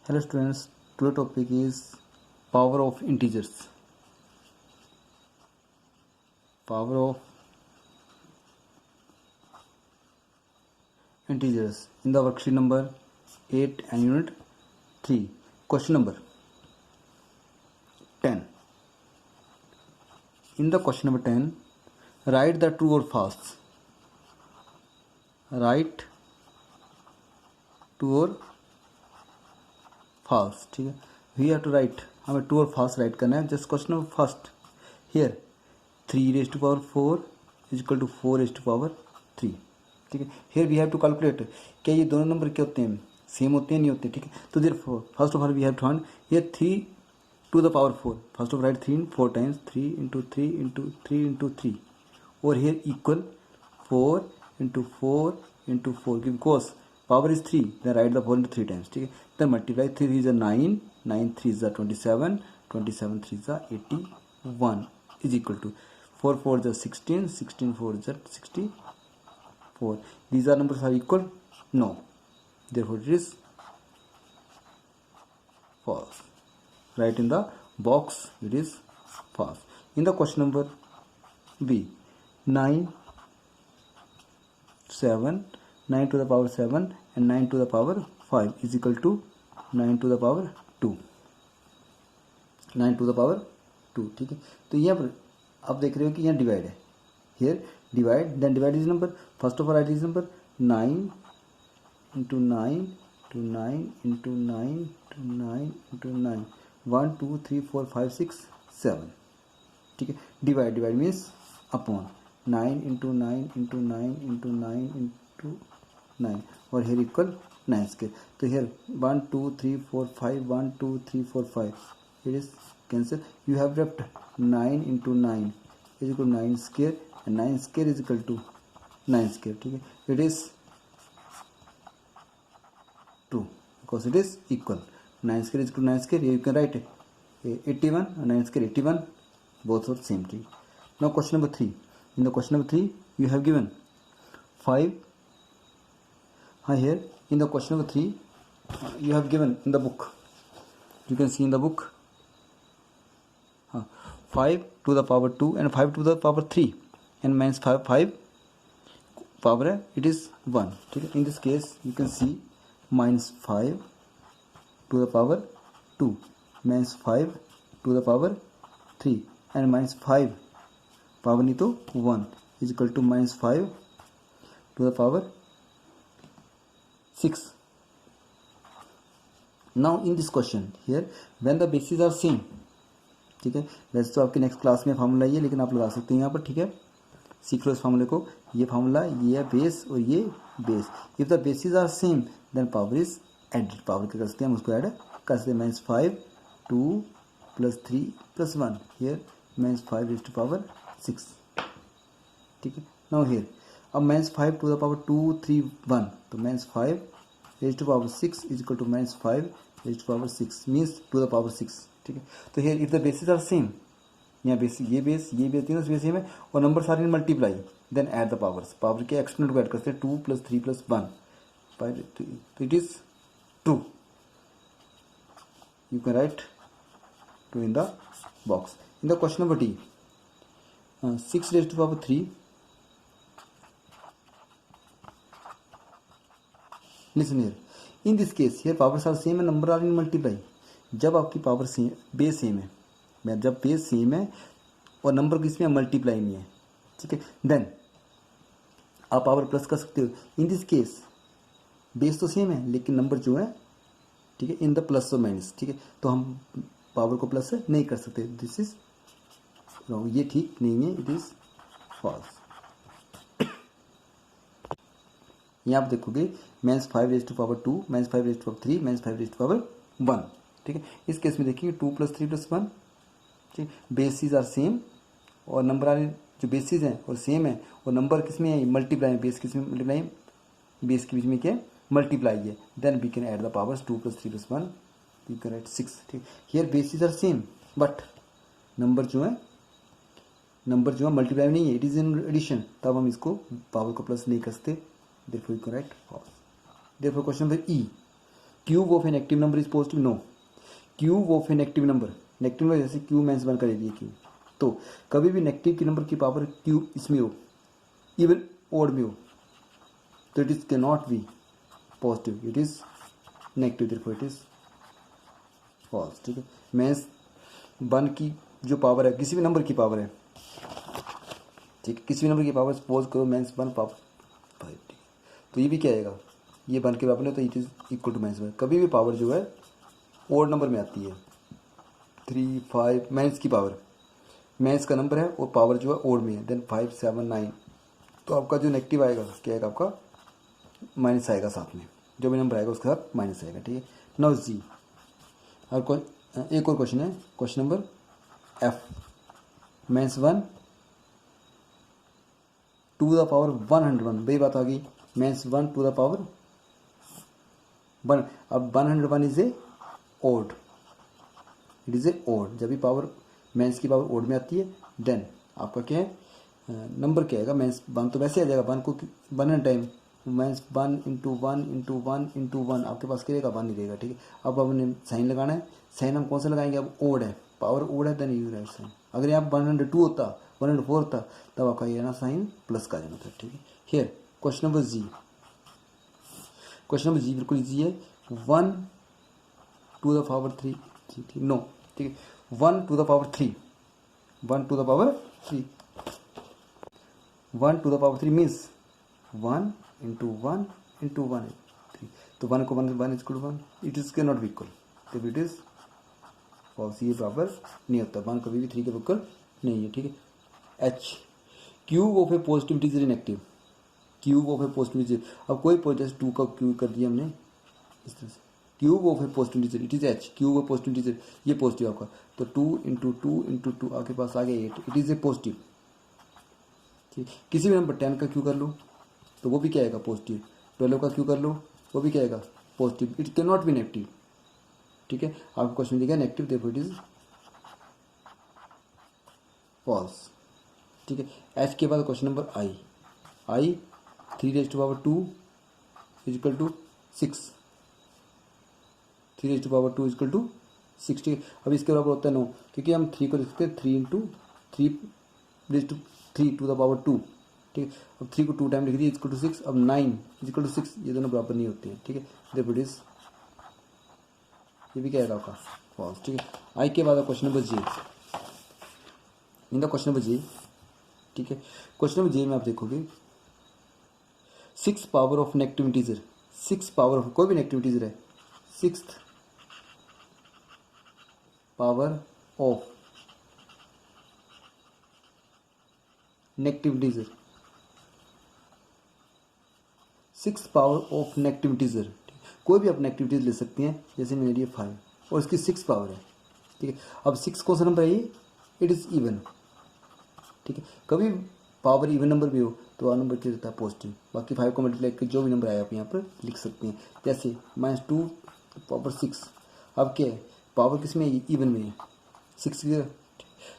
Hello students, today topic is power of integers. Power of integers in the worksheet number 8 and unit 3. Question number 10. In the question number 10, write the true or false. Write true or false. ठीक है, we have to write, हमें true और false write करना है. Just question number first here 3 raised to power 4 is equal to 4 raised to power 3. ठीक है, here we have to calculate क्या ये दोनों नंबर क्या होते हैं, सेम होते हैं नहीं होते. ठीक है, तो there first of all we have to find here 3 to the power 4. First of write 3 4 times 3 into 3 into 3 into 3 और here equal 4 into 4 into 4 because power is 3, then write the 4 into 3 times. ठीक है, then multiply 3 3 is 9, 9 3 is 27, 27 3 is 81 is equal to 4 4 is 16, 16 4 is 64. These are numbers are equal? No. Therefore it is false. Write in the box it is false. In the question number B, 9 7 9 to the power 7 and 9 to the power 5 is equal to 9 to the power 2. 9 to the power 2. ठीक है, तो यहाँ पर आप देख रहे हो कि यहाँ डिवाइड है. Here divide, then divide is number. First of all write is number 9 into 9 to 9 into 9 to 9 into 9 1 2 3 4 5 6 7. ठीक है, divide divide means upon 9 into 9 into 9 into 9 into 9 और हेयर इक्वल 9 स्केयर. तो hair 1 2 3 4 5 1 2 3 4 5 it is cancel. You have left 9 into 9 is equal 9 square and 9 square is equal to 9 square. ठीक है, it is true because it is equal. 9 square is equal 9 square. You can write 81 और 9 square 81 both are same. ठीक. Now question number 3. In the question number 3 you have given 5. Here in the question number 3 you have given in the book, you can see in the book 5 to the power 2 and 5 to the power 3 and minus 5 power है it is 1. ठीक है, in this case you can see minus 5 to the power 2 minus 5 to the power 3 and minus 5 power नहीं तो 1 is equal to minus 5 to the power 6. Now in this question here when the bases are same. ठीक है, वैसे तो आपके next class में formula ये, लेकिन आप लगा सकते हैं यहाँ पर. ठीक है, सीख लो इस फार्मूले को. ये फार्मूला ये है बेस और ये base. If the basis are same then power is added. Power क्या कर सकते हैं हम उसको ऐड कर सकते हैं. Minus 5 2 plus 3 plus 1 here minus 5 raise to power 6. ठीक है, नाउ हियर अब माइनस 5 टू द पावर 2 3 1 तो minus 5 raise to power 6 is equal to minus 5 raise to power 6 means to the power 6. ठीक है, तो here if the basis are same, यहाँ base ये तीनों बेस सेम है और numbers are in multiply then add the powers. Power के exponent को ऐड करते हैं 2 प्लस 3 प्लस 1 तो it is true. You can write 2 in the box. In the question number D, 6 raised to power 3. Listen here. In this case, here powers are same and number are in multiply. जब आपकी power same base same है, मैं जब base same है और number किसमें multiply नहीं है. ठीक है, देन आप पावर प्लस कर सकते हो. इन दिस केस बेस तो सेम है लेकिन नंबर जो है ठीक है इन द प्लस और माइनस. ठीक है, तो हम पावर को प्लस नहीं कर सकते. दिस इज रॉन्ग, ये ठीक नहीं है, इट इज फॉल्स. यहाँ आप देखोगे minus 5 raise to power 2 minus 5 raise to power 3 minus 5 raise to power 1. ठीक है, इस केस में देखिए 2 प्लस 3 प्लस 1. ठीक, बेसिस आर सेम और नंबर आर जो बेसिस हैं और सेम है और नंबर किस में है मल्टीप्लाई. बेस किस में मल्टीप्लाई, बेस के बीच में क्या मल्टीप्लाई है. Then we can add the powers 2 plus 3 plus 1 you can write 6. ठीक, here bases are same but number जो है मल्टीप्लाई नहीं है, इट इज इन एडिशन. तब हम इसको पावर को प्लस नहीं कर सकते. Therefore you can write false. Therefore question number E, cube of a negative number is positive, no. Cube of a negative number जैसे क्यू माइनस 1 का ले लिया क्यू, तो कभी भी नेगेटिव की नंबर की पावर क्यू इसमें हो, इवन ओड में हो, तो it is can not be positive, it is negative, therefore it is false. ठीक है, माइनस 1 की जो पावर है, किसी भी नंबर की पावर है, ठीक है, किसी भी नंबर की पावर सपोज करो -1 पावर 5, ठीक है, तो ये भी क्या आएगा, ये 1 के बराबर है, तो इट इज इक्वल टू -1। कभी भी पावर जो है ओड नंबर में आती है, 3, 5 माइनस की पावर, माइनस का नंबर है और पावर जो है ओड में है, देन 5, 7, 9, तो आपका जो नेगेटिव आएगा क्या आएगा, आपका माइनस आएगा साथ में, जो भी नंबर आएगा उसके साथ माइनस आएगा। ठीक है, नाउ जी, और एक और क्वेश्चन है, question number F, -1 to the power 101, वही बात आ गई, -1 टू द पावर 1। अब 101 is a odd, it is a odd, जब भी पावर माइनस की पावर ओड में आती है, देन आपका क्या है, नंबर क्या आएगा, -1 तो वैसे आ जाएगा, 1 को 1 टाइम, -1 इंटू 1 इंटू 1 इंटू 1, आपके पास क्या रहेगा, 1 ही रहेगा। ठीक है, अब हमने साइन लगाना है, साइन हम कौन सा लगाएंगे, अब ओड है, पावर ओड है, देन यू राइट साइन। अगर यहाँ 102 होता, 104 होता, तब आपका ये ना साइन प्लस का जाना था। ठीक है, here question number G, question number G बिल्कुल ईजी है, 1 टू द पावर 3, नो, ठीक है, 1 to the power 3, 1 to the power 3, 1 to the power 3 means 1 into 1 into 1, 3, तो 1 को 1 is equal to 1, it is can not be equal, तो it is false, ये बराबर नहीं होता, 1 कभी भी 3 के इक्वल नहीं है। ठीक है, H, cube of a positive integer in negative, cube of a positive integer, अब कोई पॉजिटिव 2 का क्यूब कर दिया हमने इस तरह से, cube of a positive integer, it is H, cube of positive integer, ये पॉजिटिव आपका, तो 2 इंटू 2 इंटू 2 आपके पास आ गया 8, इट इज ए पॉजिटिव। ठीक, किसी भी नंबर 10 का क्यू कर लो तो वो भी क्या आएगा, पॉजिटिव, 12 का क्यू कर लो वो भी क्या आएगा, positive, it can not be negative. ठीक है, आपको क्वेश्चन दिया negative, therefore it is false. ठीक है, एच के बाद question number I 3⁻² is equal to 6, 3⁻² is equal to 6। ठीक है, अब इसके बराबर होता है 9, क्योंकि हम 3 को लिख सकते हैं 3 इंटू 3 टू द पावर 2। ठीक है, अब 3 को 2 टाइम लिख दिया, इज इक्वल टू 6, अब 9 इज इक्वल टू 6, ये दोनों बराबर नहीं होते हैं। ठीक है, देयरफॉर इट इज, ये भी क्या आएगा आपका फॉल्स। ठीक है, आई के बाद question number J, in the question number J. ठीक है, क्वेश्चन नंबर जे में आप देखोगे 6 power of negative integer, 6 power of कोई भी नेगेटिव इंटीजर है, 6th power of negative integer, 6 power of negative integer, कोई भी आप नेगेटिव इंटीजर ले सकते हैं, जैसे मैंने लिया 5 और इसकी 6 पावर है। ठीक है, अब 6 कौन सा नंबर है, ये इट इज इवन। ठीक है, कभी पावर इवन नंबर भी हो तो आ नंबर क्या रहता है, पॉजिटिव, बाकी 5 को मल्टीप्लाई करके जो भी नंबर आया आप यहाँ पर लिख सकते हैं, जैसे -2 पावर 6, अब क्या है, पावर किस में है, इवन में है, 6 की,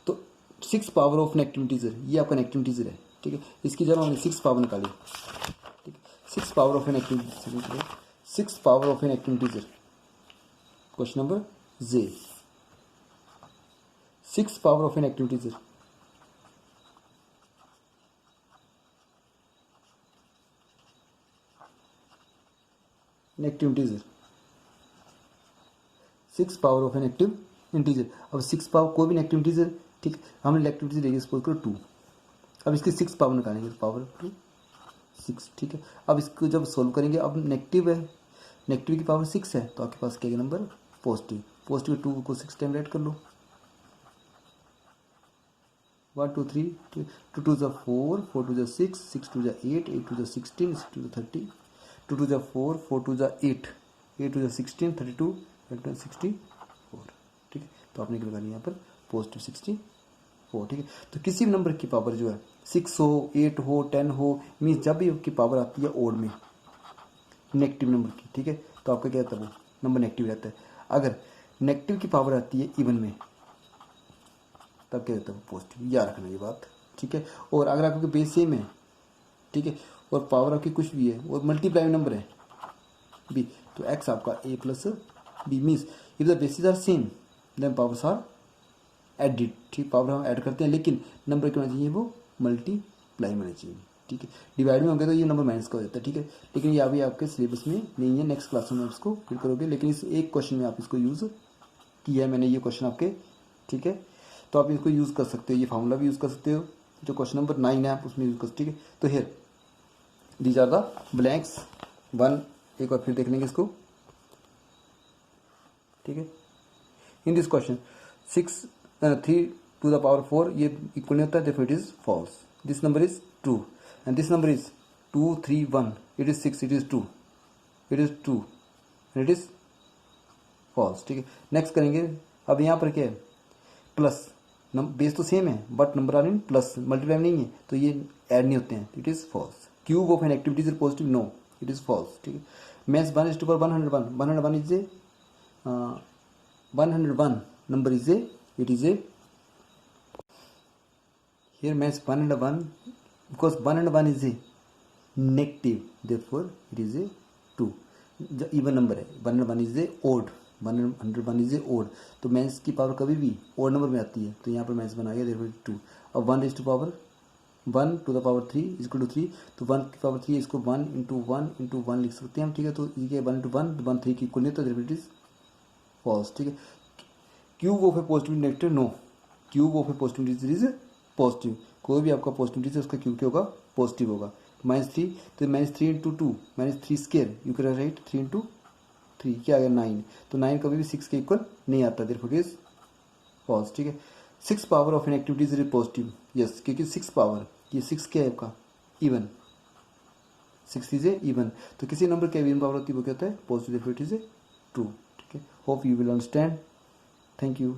तो 6 पावर ऑफ नेगेटिव इंटीजर, ये आपका नेगेटिव इंटीजर है। ठीक है, इसकी जब हमने 6 पावर निकाली, ठीक है, 6 power of a negative integer, 6 power of a negative integer, question number J, 6 power of a negative integer, negative integer, 6 power of a negative integer. अब 6 पावर कोई भी नेगेटिव इंटीजर, ठीक, हमने नेगेटिव इंटीजर लेके suppose करो 2, अब इसकी 6 power निकालेंगे, पावर 2 6। ठीक है, अब इसको जब सोल्व करेंगे, अब नेगेटिव है, नेगेटिव की पावर 6 है, तो आपके पास क्या नंबर, पॉजिटिव, पॉजिटिव 2 को 6 टाइम ऐड कर लो, 1 2 3, 2 2 जा 4, 4 2 जा 6, 6 2 जा 8, 8 2 जा 16, 6 2 जा 30, 2 2 जा 4, 4 2 जा 8, 8 2 जा 16, 32, 64। ठीक है, तो आपने क्या लगानी यहाँ पर, पॉजिटिव 64। ठीक है, तो किसी भी नंबर की पावर जो है 6 हो, 8 हो, 10 हो, मीन्स जब भी उसकी पावर आती है ओड में नेगेटिव नंबर की, ठीक है, तो आपका क्या रहता है, वो नंबर नेगेटिव रहता है। अगर नेगेटिव की पावर आती है इवन में, तब क्या रहता है, पॉजिटिव, याद रखना ये बात। ठीक है, और अगर आपके बेस सेम है, ठीक है, और पावर आपकी कुछ भी है और मल्टीप्लाई नंबर है भी, तो x आपका a plus B means if the basis are same then powers are added, ठीक, पावर हम ऐड करते हैं लेकिन नंबर क्या होना चाहिए, वो मल्टीप्लाई होना चाहिए, ठीक है। डिवाइड में होंगे तो ये नंबर माइनस का हो जाता है, ठीक है, लेकिन ये अभी आपके सिलेबस में नहीं है, नेक्स्ट क्लास में आप इसको फिर करोगे, लेकिन इस एक क्वेश्चन में आप इसको यूज़ किया है मैंने ये क्वेश्चन आपके, ठीक है। तो आप इसको यूज़ कर सकते हो, ये फार्मूला भी यूज़ कर सकते हो, जो क्वेश्चन नंबर 9 है आप उसमें यूज़ कर सकते हो, ठीक है। तो here these are the blanks one, एक बार फिर देख लेंगे इसको, ठीक है। In this question 3 to the power 4 ये इक्वल नहीं होता है, therefore it is false. This number is 2 and this number is 2 3 1, it is 6, it is 2, it is 2 and it is false, ठीक है। नेक्स्ट करेंगे, अब यहाँ पर क्या है, प्लस बेस तो सेम है but number are in plus, multiply नहीं है तो ये ऐड नहीं होते हैं, it is false. Cube of an activity is positive, no it is false, ठीक है। Maths 1:101 is a 101 number is a, it is a, here maths 1 and 1 because 1 and 1 is a negative, therefore it is a 2, even number है, 1 and 1 is a odd, 101 is a odd, तो maths की power कभी भी odd number में आती है, तो यहाँ पर मैथ्स बना गया, therefore 2। अब 1 raised to power 1 to the power 3 is equal to 3, तो 1 की पावर 3 इसको 1 into 1 लिख सकते हैं हम, ठीक है। तो ये 1 into 1 तो 1 3 की इक्वल नहीं, तो therefore it is false, ठीक है। Cube of a positive negative, no, cube of a positive is positive, कोई भी आपका पॉजिटिव है उसका क्यूब क्या होगा, पॉजिटिव होगा। -3 तो -3 into 2 -3 square, you can right 3 into 3 क्या आ गया 9, तो 9 कभी भी 6 के इक्वल नहीं आता, देयरफॉर इज फॉल्स, ठीक है। 6 power of an activity is positive, yes, क्योंकि 6 पावर, ये 6 क्या है आपका, इवन, 6 इज ए इवन, तो किसी नंबर की इवन पावर होती है वो क्या होता है, पॉजिटिव, देयरफॉर इट इज ए 2, ठीक है। Hope you will understand, thank you.